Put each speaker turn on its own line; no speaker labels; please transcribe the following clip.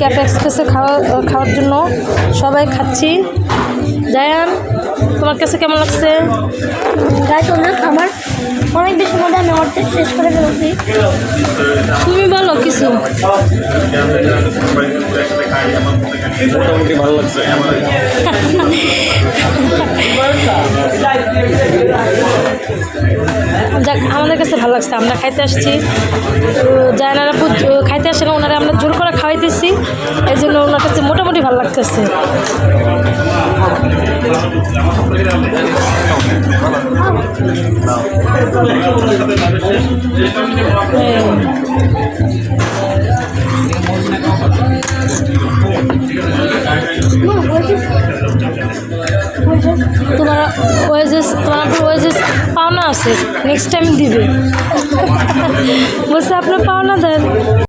Cafe এক্সপ্রেসে খাওয়ার জন্য সবাই খাচ্ছি। জায়ান, তোমার কাছে কেমন লাগছে?
গাইস আমার অনেক বেশি মজা, আমি অর্ধেক শেষ করে ফেলছি।
তুমি বলো কিছু।
মোটামুটি ভালো লাগছে।
যাক, আমাদের কাছে ভালো লাগছে। আমরা খাইতে আসছি, জায়নারা খাইতে আসে না, ওনারা আমরা জোর করে খাওয়াইতেছি, এই জন্য ওনার কাছে মোটামুটি ভালো লাগতেছে। তোমার ওয়েজেস পাওনা আছে, নেক্সট টাইম দিবে। বলছে আপনার পাওনা দেন।